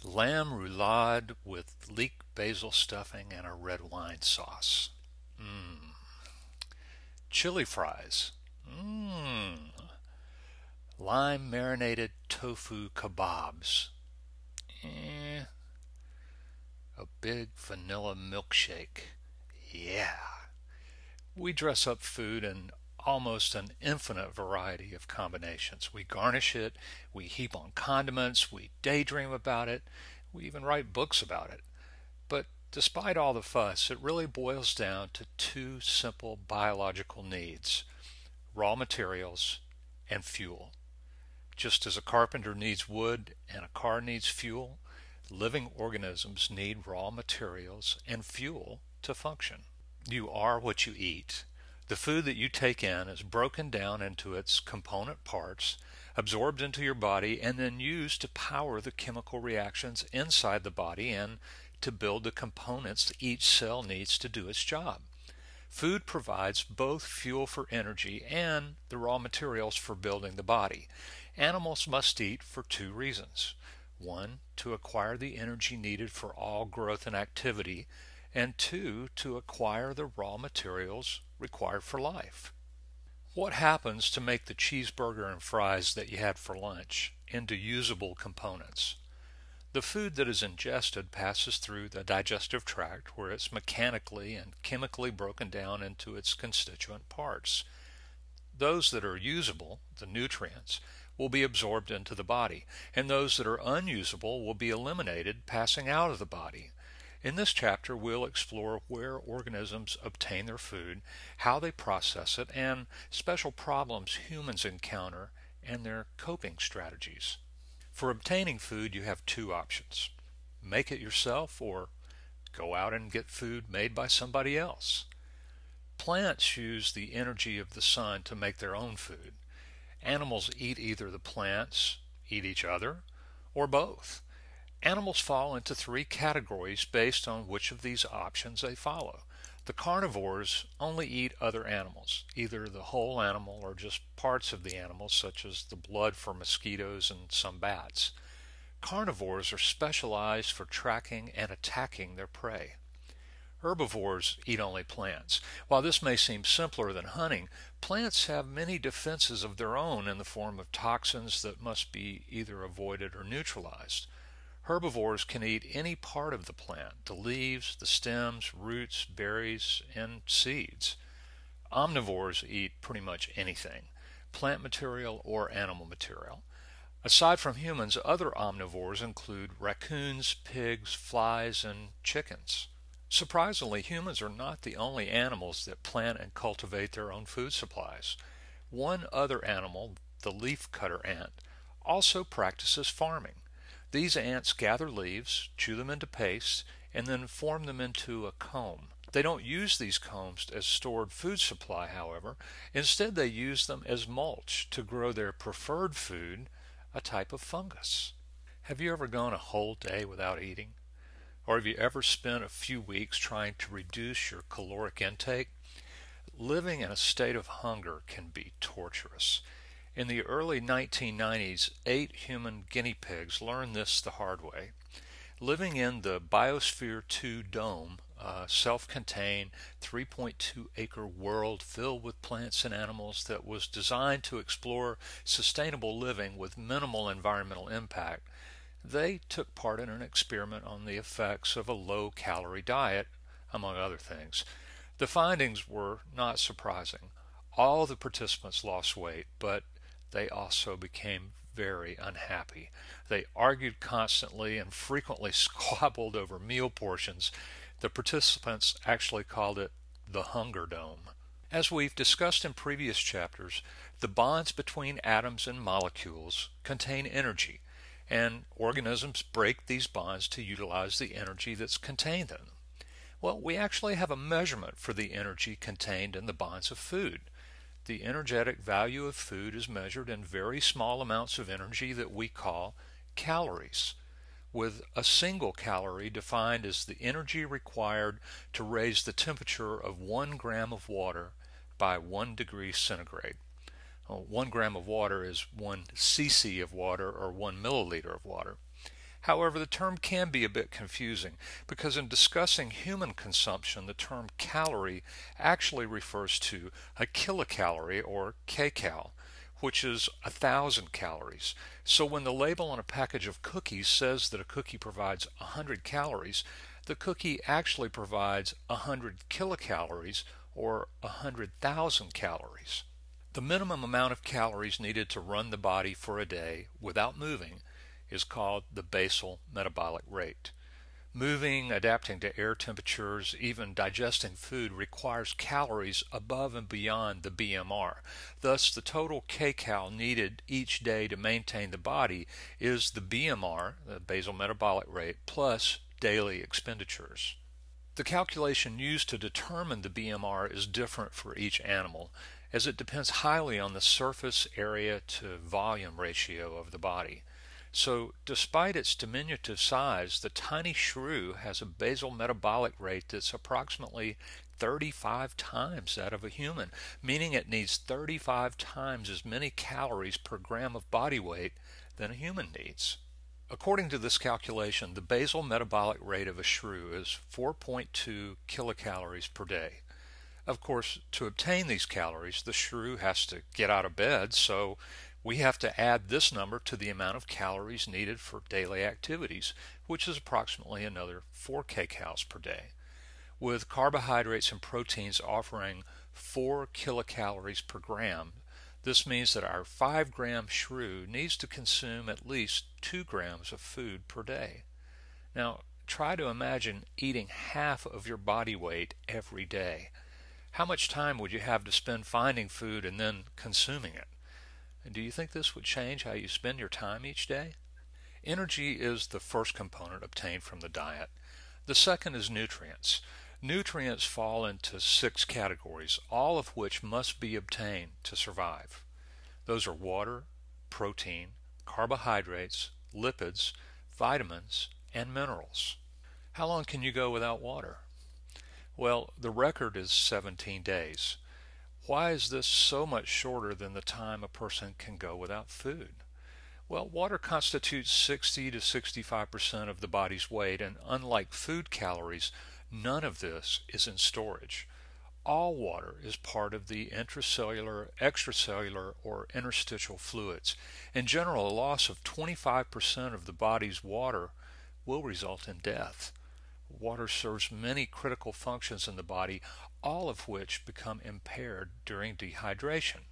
Lamb roulade with leek basil stuffing and a red wine sauce. Mmm. Chili fries. Mmm. Lime marinated tofu kebabs. Eh. A big vanilla milkshake. Yeah. We dress up food in almost an infinite variety of combinations. We garnish it, we heap on condiments, we daydream about it, we even write books about it. But despite all the fuss, it really boils down to two simple biological needs: raw materials and fuel. Just as a carpenter needs wood and a car needs fuel, living organisms need raw materials and fuel to function. You are what you eat. The food that you take in is broken down into its component parts, absorbed into your body, and then used to power the chemical reactions inside the body and to build the components that each cell needs to do its job. Food provides both fuel for energy and the raw materials for building the body. Animals must eat for two reasons. One, to acquire the energy needed for all growth and activity, and two, to acquire the raw materials required for life. What happens to make the cheeseburger and fries that you had for lunch into usable components? The food that is ingested passes through the digestive tract where it's mechanically and chemically broken down into its constituent parts. Those that are usable, the nutrients, will be absorbed into the body, and those that are unusable will be eliminated, passing out of the body. In this chapter, we'll explore where organisms obtain their food, how they process it, and special problems humans encounter and their coping strategies. For obtaining food, you have two options: make it yourself or go out and get food made by somebody else. Plants use the energy of the sun to make their own food. Animals eat either the plants, eat each other, or both. Animals fall into three categories based on which of these options they follow. The carnivores only eat other animals, either the whole animal or just parts of the animal, such as the blood for mosquitoes and some bats. Carnivores are specialized for tracking and attacking their prey. Herbivores eat only plants. While this may seem simpler than hunting, plants have many defenses of their own in the form of toxins that must be either avoided or neutralized. Herbivores can eat any part of the plant: the leaves, the stems, roots, berries, and seeds. Omnivores eat pretty much anything, plant material or animal material. Aside from humans, other omnivores include raccoons, pigs, flies, and chickens. Surprisingly, humans are not the only animals that plant and cultivate their own food supplies. One other animal, the leafcutter ant, also practices farming. These ants gather leaves, chew them into paste, and then form them into a comb. They don't use these combs as stored food supply, however. Instead, they use them as mulch to grow their preferred food, a type of fungus. Have you ever gone a whole day without eating? Or have you ever spent a few weeks trying to reduce your caloric intake? Living in a state of hunger can be torturous. In the early 1990s, 8 human guinea pigs learned this the hard way. Living in the Biosphere 2 dome, a self-contained 3.2-acre world filled with plants and animals that was designed to explore sustainable living with minimal environmental impact, they took part in an experiment on the effects of a low-calorie diet, among other things. The findings were not surprising. All the participants lost weight, but they also became very unhappy. They argued constantly and frequently squabbled over meal portions. The participants actually called it the Hunger Dome. As we've discussed in previous chapters, the bonds between atoms and molecules contain energy, and organisms break these bonds to utilize the energy that's contained in them. Well, we actually have a measurement for the energy contained in the bonds of food. The energetic value of food is measured in very small amounts of energy that we call calories, with a single calorie defined as the energy required to raise the temperature of 1 gram of water by 1 degree centigrade. 1 gram of water is 1 cc of water or 1 milliliter of water. However, the term can be a bit confusing because in discussing human consumption, the term calorie actually refers to a kilocalorie or kcal, which is 1,000 calories. So when the label on a package of cookies says that a cookie provides 100 calories, the cookie actually provides 100 kilocalories or 100,000 calories. The minimum amount of calories needed to run the body for a day without moving is called the basal metabolic rate. Moving, adapting to air temperatures, even digesting food requires calories above and beyond the BMR. Thus, the total kcal needed each day to maintain the body is the BMR, the basal metabolic rate, plus daily expenditures. The calculation used to determine the BMR is different for each animal, as it depends highly on the surface area to volume ratio of the body. So, despite its diminutive size, the tiny shrew has a basal metabolic rate that's approximately 35 times that of a human, meaning it needs 35 times as many calories per gram of body weight than a human needs. According to this calculation, the basal metabolic rate of a shrew is 4.2 kilocalories per day. Of course, to obtain these calories, the shrew has to get out of bed, so we have to add this number to the amount of calories needed for daily activities, which is approximately another 4 kcals per day. With carbohydrates and proteins offering 4 kilocalories per gram, this means that our 5-gram shrew needs to consume at least 2 grams of food per day. Now, try to imagine eating half of your body weight every day. How much time would you have to spend finding food and then consuming it? And do you think this would change how you spend your time each day? Energy is the first component obtained from the diet. The second is nutrients. Nutrients fall into 6 categories, all of which must be obtained to survive. Those are water, protein, carbohydrates, lipids, vitamins, and minerals. How long can you go without water? Well, the record is 17 days. Why is this so much shorter than the time a person can go without food? Well, water constitutes 60 to 65% of the body's weight, and unlike food calories, none of this is in storage. All water is part of the intracellular, extracellular, or interstitial fluids. In general, a loss of 25% of the body's water will result in death. Water serves many critical functions in the body, all of which become impaired during dehydration.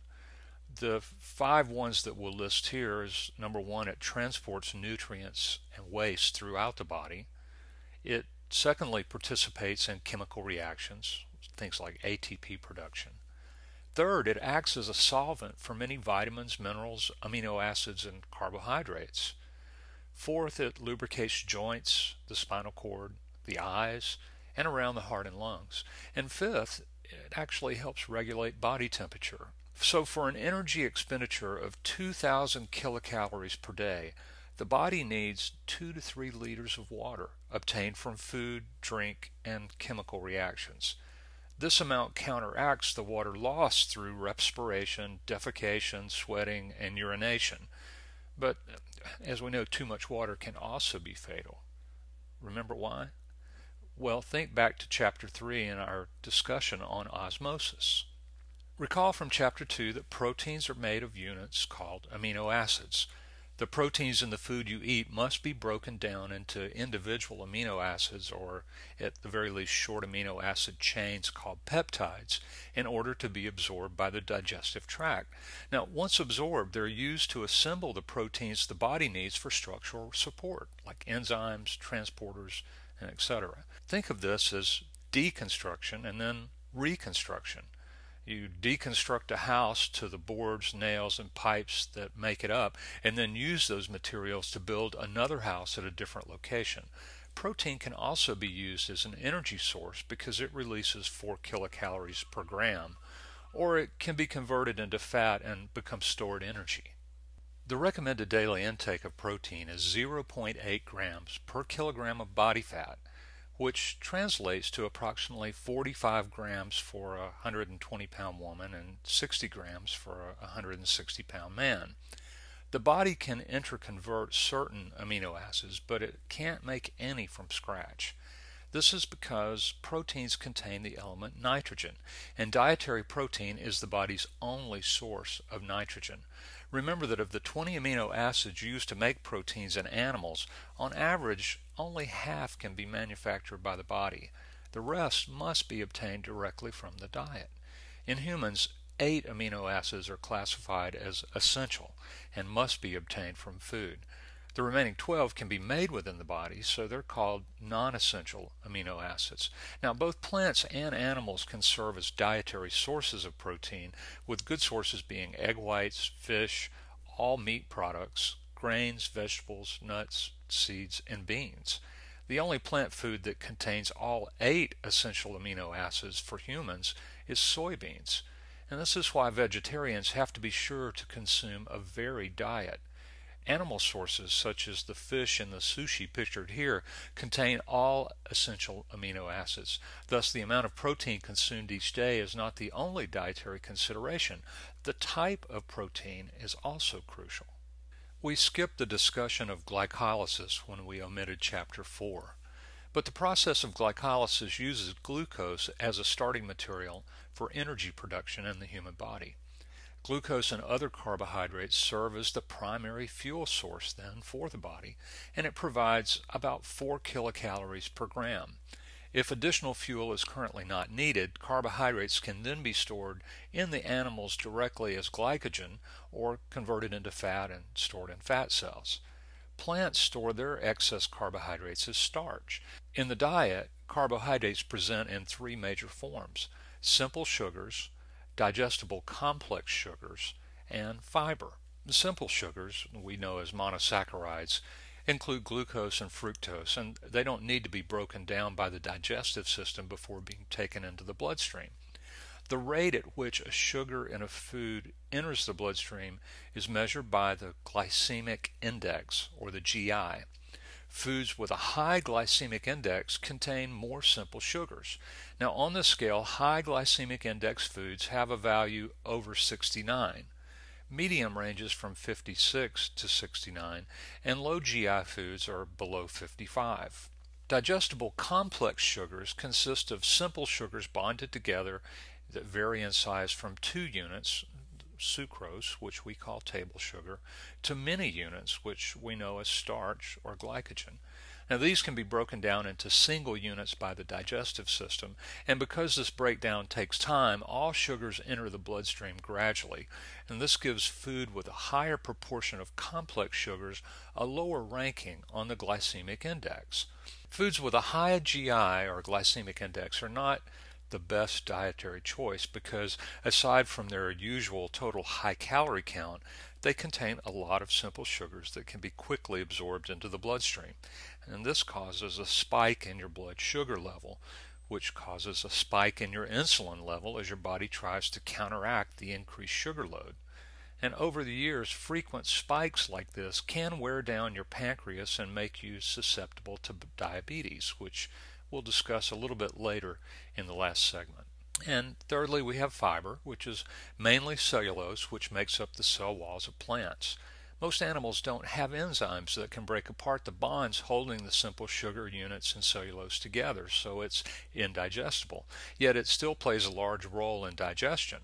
The 5 ones that we'll list here is number 1, it transports nutrients and waste throughout the body. It secondly participates in chemical reactions, things like ATP production. Third, it acts as a solvent for many vitamins, minerals, amino acids, and carbohydrates. Fourth, it lubricates joints, the spinal cord, the eyes, and around the heart and lungs. And fifth, it actually helps regulate body temperature. So for an energy expenditure of 2,000 kilocalories per day, the body needs 2 to 3 liters of water obtained from food, drink, and chemical reactions. This amount counteracts the water lost through respiration, defecation, sweating, and urination. But as we know, too much water can also be fatal. Remember why? Well, think back to Chapter 3 in our discussion on osmosis. Recall from Chapter 2 that proteins are made of units called amino acids. The proteins in the food you eat must be broken down into individual amino acids, or at the very least short amino acid chains called peptides, in order to be absorbed by the digestive tract. Now, once absorbed, they're used to assemble the proteins the body needs for structural support, like enzymes, transporters, and etc. Think of this as deconstruction and then reconstruction. You deconstruct a house to the boards, nails, and pipes that make it up, and then use those materials to build another house at a different location. Protein can also be used as an energy source because it releases 4 kilocalories per gram, or it can be converted into fat and become stored energy. The recommended daily intake of protein is 0.8 grams per kilogram of body fat, which translates to approximately 45 grams for a 120-pound woman and 60 grams for a 160-pound man. The body can interconvert certain amino acids, but it can't make any from scratch. This is because proteins contain the element nitrogen, and dietary protein is the body's only source of nitrogen. Remember that of the 20 amino acids used to make proteins in animals, on average, only half can be manufactured by the body. The rest must be obtained directly from the diet. In humans, 8 amino acids are classified as essential and must be obtained from food. The remaining 12 can be made within the body, so they're called non-essential amino acids. Now, both plants and animals can serve as dietary sources of protein, with good sources being egg whites, fish, all meat products, grains, vegetables, nuts, seeds, and beans. The only plant food that contains all 8 essential amino acids for humans is soybeans. And this is why vegetarians have to be sure to consume a varied diet. Animal sources, such as the fish in the sushi pictured here, contain all essential amino acids. Thus, the amount of protein consumed each day is not the only dietary consideration. The type of protein is also crucial. We skipped the discussion of glycolysis when we omitted Chapter 4. But the process of glycolysis uses glucose as a starting material for energy production in the human body. Glucose and other carbohydrates serve as the primary fuel source then for the body, and it provides about 4 kilocalories per gram. If additional fuel is currently not needed, carbohydrates can then be stored in the animals directly as glycogen or converted into fat and stored in fat cells. Plants store their excess carbohydrates as starch. In the diet, carbohydrates present in 3 major forms: simple sugars, digestible complex sugars, and fiber. The simple sugars, we know as monosaccharides, include glucose and fructose, and they don't need to be broken down by the digestive system before being taken into the bloodstream. The rate at which a sugar in a food enters the bloodstream is measured by the glycemic index, or the GI. Foods with a high glycemic index contain more simple sugars. Now, on this scale, high glycemic index foods have a value over 69. Medium ranges from 56 to 69, and low GI foods are below 55. Digestible complex sugars consist of simple sugars bonded together that vary in size from 2 units, sucrose, which we call table sugar, to many units, which we know as starch or glycogen. Now, these can be broken down into single units by the digestive system, and because this breakdown takes time, all sugars enter the bloodstream gradually, and this gives food with a higher proportion of complex sugars a lower ranking on the glycemic index. Foods with a high GI or glycemic index are not the best dietary choice because, aside from their usual total high calorie count, they contain a lot of simple sugars that can be quickly absorbed into the bloodstream. And this causes a spike in your blood sugar level, which causes a spike in your insulin level as your body tries to counteract the increased sugar load. And over the years, frequent spikes like this can wear down your pancreas and make you susceptible to diabetes, which we'll discuss a little bit later in the last segment. And thirdly, we have fiber, which is mainly cellulose, which makes up the cell walls of plants. Most animals don't have enzymes that can break apart the bonds holding the simple sugar units and cellulose together, so it's indigestible. Yet it still plays a large role in digestion.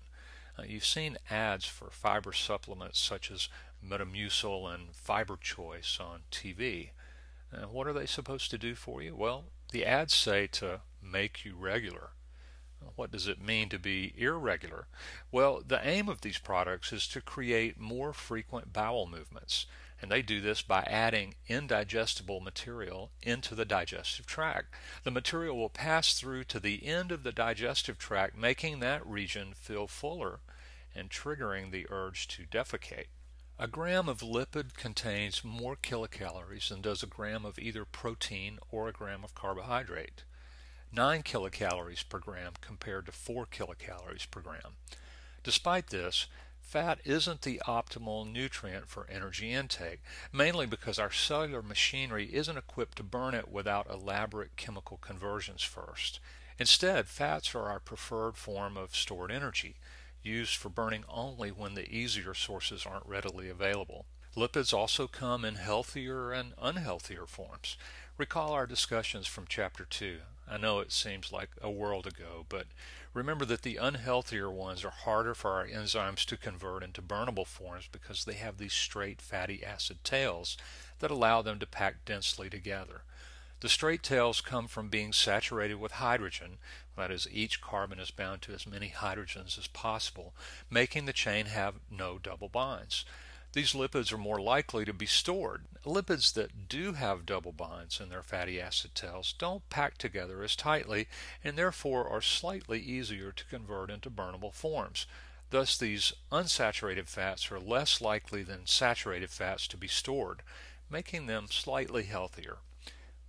You've seen ads for fiber supplements such as Metamucil and Fiber Choice on TV. What are they supposed to do for you? Well, the ads say to make you regular. What does it mean to be irregular? Well, the aim of these products is to create more frequent bowel movements, and they do this by adding indigestible material into the digestive tract. The material will pass through to the end of the digestive tract, making that region feel fuller and triggering the urge to defecate. A gram of lipid contains more kilocalories than does a gram of either protein or a gram of carbohydrate. 9 kilocalories per gram compared to 4 kilocalories per gram. Despite this, fat isn't the optimal nutrient for energy intake, mainly because our cellular machinery isn't equipped to burn it without elaborate chemical conversions first. Instead, fats are our preferred form of stored energy, used for burning only when the easier sources aren't readily available. Lipids also come in healthier and unhealthier forms. Recall our discussions from Chapter 2. I know it seems like a world ago, but remember that the unhealthier ones are harder for our enzymes to convert into burnable forms because they have these straight fatty acid tails that allow them to pack densely together. The straight tails come from being saturated with hydrogen, that is, each carbon is bound to as many hydrogens as possible, making the chain have no double bonds. These lipids are more likely to be stored. Lipids that do have double bonds in their fatty acid tails don't pack together as tightly and therefore are slightly easier to convert into burnable forms. Thus, these unsaturated fats are less likely than saturated fats to be stored, making them slightly healthier.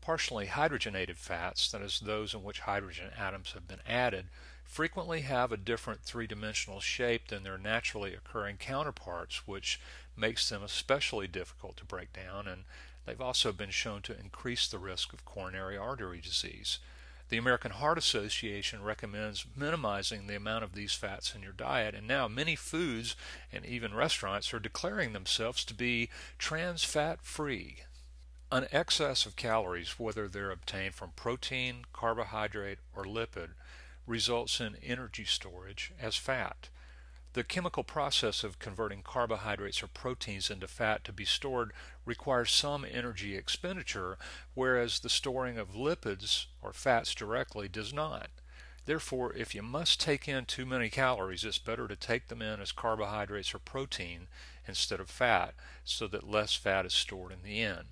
Partially hydrogenated fats, that is, those in which hydrogen atoms have been added, frequently have a different three-dimensional shape than their naturally occurring counterparts, which makes them especially difficult to break down, and they've also been shown to increase the risk of coronary artery disease. The American Heart Association recommends minimizing the amount of these fats in your diet, and now many foods and even restaurants are declaring themselves to be trans fat free. An excess of calories, whether they're obtained from protein, carbohydrate, or lipid, results in energy storage as fat. The chemical process of converting carbohydrates or proteins into fat to be stored requires some energy expenditure, whereas the storing of lipids or fats directly does not. Therefore, if you must take in too many calories, it's better to take them in as carbohydrates or protein instead of fat, so that less fat is stored in the end.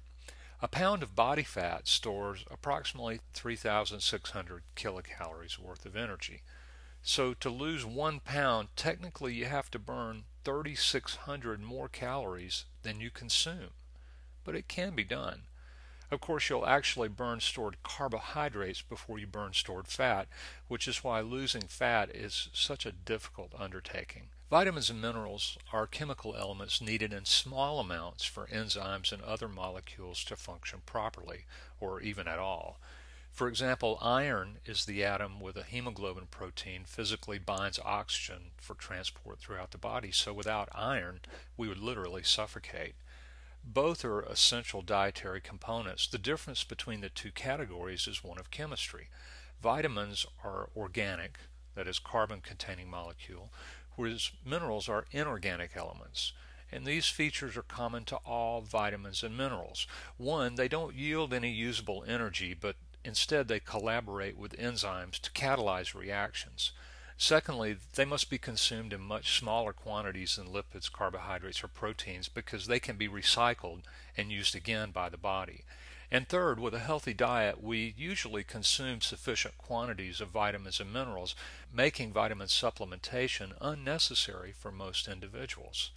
A pound of body fat stores approximately 3,600 kilocalories worth of energy. So to lose 1 pound, technically you have to burn 3,600 more calories than you consume. But it can be done. Of course, you'll actually burn stored carbohydrates before you burn stored fat, which is why losing fat is such a difficult undertaking. Vitamins and minerals are chemical elements needed in small amounts for enzymes and other molecules to function properly, or even at all. For example, iron is the atom with a hemoglobin protein physically binds oxygen for transport throughout the body, so without iron we would literally suffocate. Both are essential dietary components. The difference between the two categories is one of chemistry. Vitamins are organic, that is, carbon-containing molecule, whereas minerals are inorganic elements. And these features are common to all vitamins and minerals. One, they don't yield any usable energy, but instead they collaborate with enzymes to catalyze reactions. Secondly, they must be consumed in much smaller quantities than lipids, carbohydrates, or proteins because they can be recycled and used again by the body. And third, with a healthy diet, we usually consume sufficient quantities of vitamins and minerals, making vitamin supplementation unnecessary for most individuals.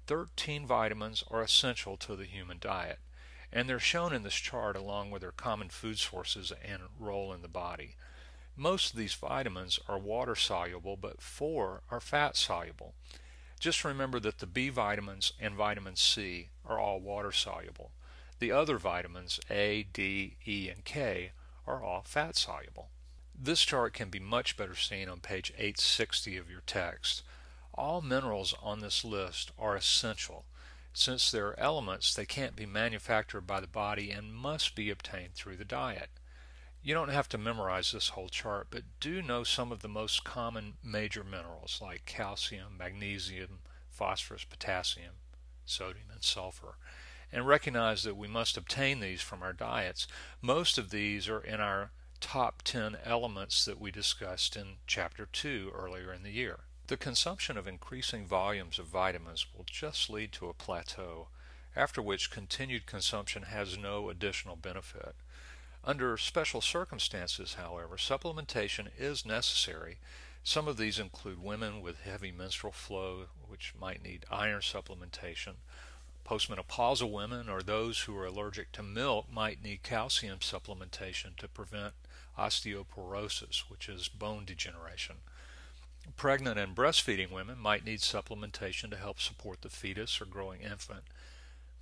13 vitamins are essential to the human diet, and they're shown in this chart along with their common food sources and role in the body. Most of these vitamins are water soluble, but 4 are fat soluble. Just remember that the B vitamins and vitamin C are all water soluble. The other vitamins, A, D, E, and K, are all fat soluble. This chart can be much better seen on page 860 of your text. All minerals on this list are essential. Since they're elements, they can't be manufactured by the body and must be obtained through the diet. You don't have to memorize this whole chart, but do know some of the most common major minerals like calcium, magnesium, phosphorus, potassium, sodium, and sulfur. And recognize that we must obtain these from our diets. Most of these are in our top 10 elements that we discussed in Chapter 2 earlier in the year. The consumption of increasing volumes of vitamins will just lead to a plateau, after which continued consumption has no additional benefit. Under special circumstances, however, supplementation is necessary. Some of these include women with heavy menstrual flow, which might need iron supplementation. Postmenopausal women or those who are allergic to milk might need calcium supplementation to prevent osteoporosis, which is bone degeneration. Pregnant and breastfeeding women might need supplementation to help support the fetus or growing infant.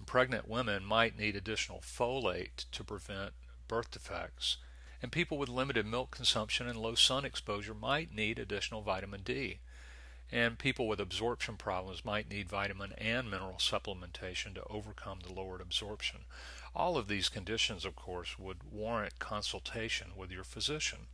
Pregnant women might need additional folate to prevent birth defects, and people with limited milk consumption and low sun exposure might need additional vitamin D. And people with absorption problems might need vitamin and mineral supplementation to overcome the lowered absorption. All of these conditions, of course, would warrant consultation with your physician.